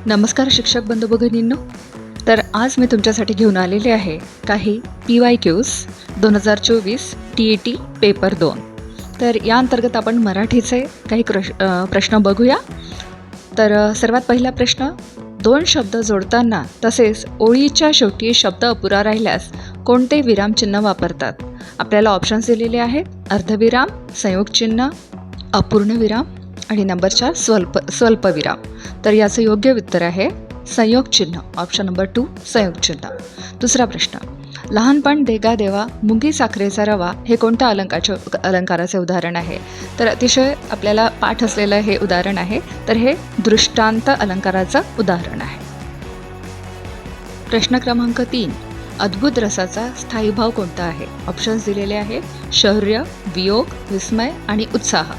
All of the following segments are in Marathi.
नमस्कार शिक्षक बंधू भगिनींनो. तर आज मी तुमच्यासाठी घेऊन आलेले आहे काही PYQs 2024 TET पेपर 2. तर या अंतर्गत आपण मराठीचे काही प्रश्न बघूया. तर सर्वात पहिला प्रश्न, दोन शब्द जोडताना तसेच ओळीच्या शेवटी शब्द अपुरा राहिल्यास कोणते विरामचिन्ह वापरतात? आपल्याला ऑप्शन्स दिलेले आहेत: अर्धविराम, संयोगचिन्ह, अपूर्ण विराम आणि नंबर 4 स्वल्पविराम. तर याचं योग्य उत्तर आहे संयोगचिन्ह, ऑप्शन नंबर 2 संयोगचिन्ह. दुसरा प्रश्न, लहानपण देगा देवा मुंगी साखरेचा रवा हे कोणत्या अलंकाराचे उदाहरण आहे? तर अतिशय आपल्याला पाठ असलेलं हे उदाहरण आहे. तर हे दृष्टांत अलंकाराचं उदाहरण आहे. प्रश्न क्रमांक 3, अद्भुत रसाचा स्थायी भाव कोणता आहे? ऑप्शन्स दिलेले आहे: शौर्य, वियोग, विस्मय आणि उत्साह.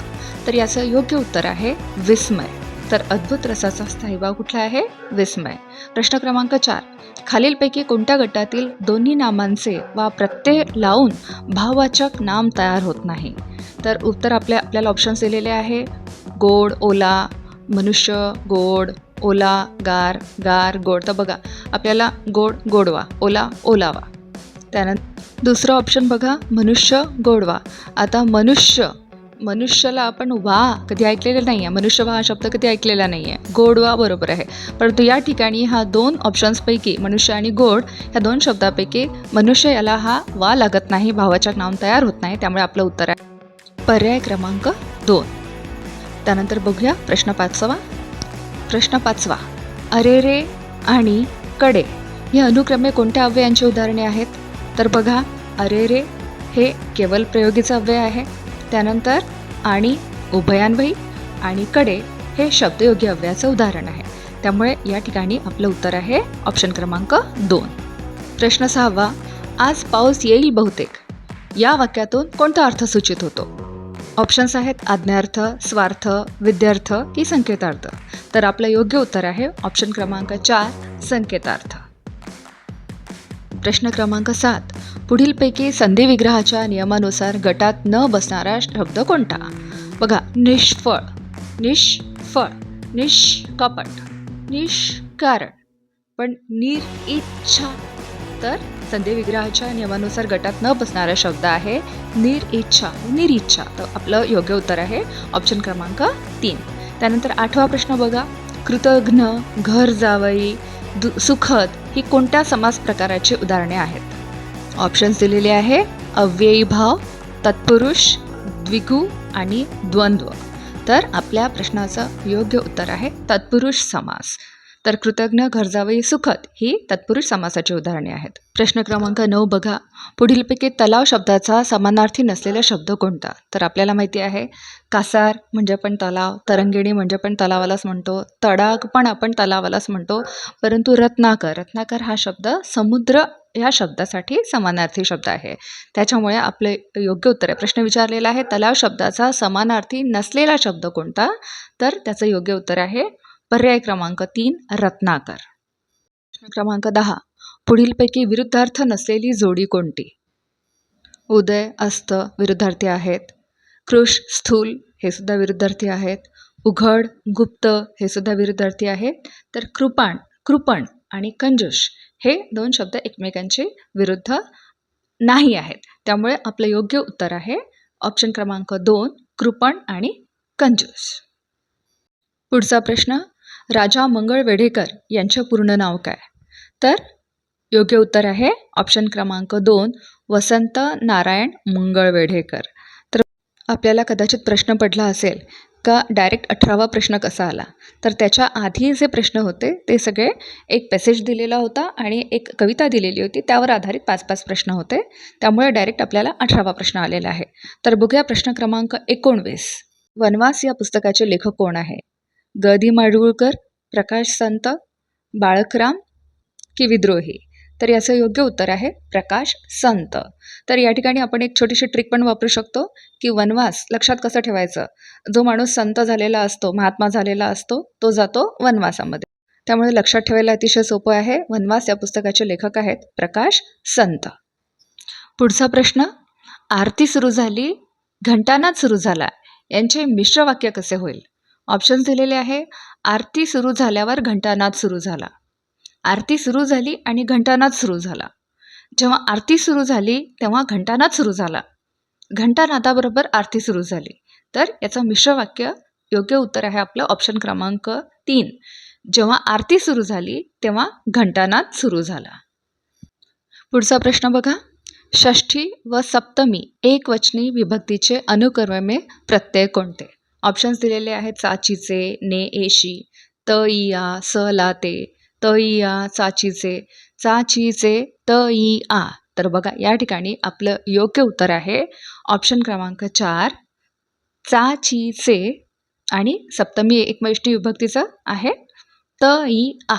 तर याचं योग्य उत्तर आहे विस्मय. तर अद्भुत रसाचा स्थायी भाव कुठला आहे? विस्मय. प्रश्न क्रमांक 4, खालीलपैकी कोणत्या गटातील दोन्ही नामांचे वा प्रत्यय लावून भाववाचक नाम तयार होत नाही? तर उत्तर आपल्याला ऑप्शन्स दिलेले आहे: गोड, ओला, मनुष्य, गोड, ओला, गार, गार, गोड. तर बघा, आपल्याला गोड, गोडवा, ओला, ओलावा. त्यानंतर दुसरं ऑप्शन बघा, मनुष्य, गोडवा. आता मनुष्याला आपण वा कधी ऐकलेलं नाही आहे, मनुष्य वा हा शब्द कधी ऐकलेला नाही आहे. गोडवा बरोबर आहे, परंतु या ठिकाणी हा दोन ऑप्शन्सपैकी मनुष्य आणि गोड ह्या दोन शब्दापैकी मनुष्य याला हा वा लागत नाही, भावाचक नाम तयार होत नाही. त्यामुळे आपलं उत्तर आहे पर्याय क्रमांक 2. त्यानंतर बघूया प्रश्न 5. प्रश्न 5, अरे रे आणि कडे हे अनुक्रमे कोणत्या अव्ययांची उदाहरणे आहेत? तर बघा, अरे रे हे केवळ प्रयोगीचं अव्यय आहे. त्यानंतर आणि उभयान्वयी आणि कडे हे शब्दयोगी अव्ययाचं उदाहरण आहे. त्यामुळे या ठिकाणी आपलं उत्तर आहे ऑप्शन क्रमांक 2. प्रश्न 6, आज पाऊस येईल बहुतेक या वाक्यातून कोणता अर्थ सूचित होतो? ऑप्शन्स आहेत: आज्ञार्थ, स्वार्थ, विद्यार्थ की संकेतार्थ. तर आपलं योग्य उत्तर आहे ऑप्शन क्रमांक 4 संकेतार्थ. प्रश्न क्रमांक 7, पुढीलपैकी संधी विग्रहाच्या नियमानुसार गटात न बसणारा शब्द कोणता? बघा, निष्फळ, निष्फळ, निष्कपट, निष्कारण, पण निरिच्छा. तर संधी विग्रहाच्या नियमानुसार गटात न बसणारा शब्द आहे निरिच्छा, निरिच्छा. तर आपलं योग्य उत्तर आहे ऑप्शन क्रमांक 3. त्यानंतर 8वा प्रश्न बघा, कृतघ्न, घर जावई, सुखद ही कोणत्या समास प्रकाराची उदाहरणे आहेत? ऑप्शन्स दिलेले आहे: अव्ययी भाव, तत्पुरुष, द्विगु आणि द्वंद्व. तर आपल्या प्रश्नाचं योग्य उत्तर आहे तत्पुरुष समास. तर कृतज्ञ, घरजावई, सुखद ही तत्पुरुष समासाची उदाहरणे आहेत. प्रश्न क्रमांक 9 बघा, पुढीलपैकी तलाव शब्दाचा समानार्थी नसलेला शब्द कोणता? तर आपल्याला माहिती आहे कासार म्हणजे पण तलाव, तरंगिणी म्हणजे पण तलावालाच म्हणतो, तडाग पण आपण तलावालाच म्हणतो, परंतु रत्नाकर हा शब्द समुद्र ह्या शब्दासाठी समानार्थी शब्द आहे. त्याच्यामुळे आपले योग्य उत्तर आहे, प्रश्न विचारलेला आहे तलाव शब्दाचा समानार्थी नसलेला शब्द कोणता? तर त्याचं योग्य उत्तर आहे पर्याय क्रमांक 3 रत्नाकर. प्रश्न क्रमांक 10, पुढीलपैकी विरुद्धार्थ नसलेली जोडी कोणती? उदय, अस्त विरुद्धार्थी आहेत. कृश, स्थूल हे सुद्धा विरुद्धार्थी आहेत. उघड, गुप्त हे सुद्धा विरुद्धार्थी आहेत. तर कृपण आणि कंजूष हे दोन शब्द एकमेकांचे विरुद्ध नाही आहेत. त्यामुळे आपलं योग्य उत्तर आहे ऑप्शन क्रमांक 2 कृपण आणि कंजूस. पुढचा प्रश्न, राजा मंगळ वेढेकर यांचे पूर्ण नाव काय? तर योग्य उत्तर आहे ऑप्शन क्रमांक 2 वसंत नारायण मंगळ वेढेकर. तर आपल्याला कदाचित प्रश्न पडला असेल का डायरेक्ट 18वा प्रश्न कसा आला? तर त्याच्या आधी जे प्रश्न होते ते सगळे एक पॅसेज दिलेला होता आणि एक कविता दिलेली होती, त्यावर आधारित 5-5 प्रश्न होते. त्यामुळे डायरेक्ट आपल्याला 18वा प्रश्न आलेला आहे. तर बघूया प्रश्न क्रमांक 19, वनवास या पुस्तकाचे लेखक कोण आहे? ग दी माडगूळकर, प्रकाश संत, बाळकराम की विद्रोही. तर याचं योग्य उत्तर आहे प्रकाश संत. तर या ठिकाणी आपण एक छोटीशी ट्रिक पण वापरू शकतो की वनवास लक्षात कसं ठेवायचं, जो माणूस संत झालेला असतो, महात्मा झालेला असतो, तो जातो वनवासामध्ये. त्यामुळे लक्षात ठेवायला अतिशय सोपं आहे. वनवास या पुस्तकाचे लेखक आहेत प्रकाश संत. पुढचा प्रश्न, आरती सुरू झाली, घंटानाद सुरू झाला यांचे मिश्र वाक्य कसे होईल? ऑप्शन्स दिलेले आहे. आरती सुरू झाल्यावर घंटानाद सुरू झाला. आरती सुरू झाली आणि घंटानाद सुरू झाला. जेव्हा आरती सुरू झाली तेव्हा घंटानाद सुरू झाला. घंटानादाबरोबर आरती सुरू झाली. तर याचं मिश्र वाक्य योग्य उत्तर आहे आपलं ऑप्शन क्रमांक 3. जेव्हा आरती सुरू झाली तेव्हा घंटानाद सुरू झाला. पुढचा प्रश्न बघा. षष्ठी व सप्तमी एकवचनी विभक्तीचे अनुक्रमे प्रत्यय कोणते? ऑप्शन्स दिलेले आहेत. चाचीचे, ने एशी, त इया, स लाते, त इया, चाचीचे, चाचीचे, त इ आ. तर बघा या ठिकाणी आपलं योग्य उत्तर आहे ऑप्शन क्रमांक 4 चाचीचे आणि सप्तमी एकवचनी विभक्तीचं आहे त इ आ.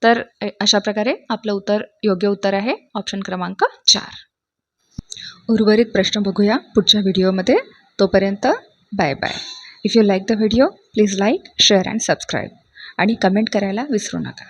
तर अशा प्रकारे आपलं योग्य उत्तर आहे ऑप्शन क्रमांक 4. उर्वरित प्रश्न बघूया पुढच्या व्हिडिओमध्ये. तोपर्यंत bye bye. If you like the video please like, share and subscribe आणि कमेंट करायला विसरू नका.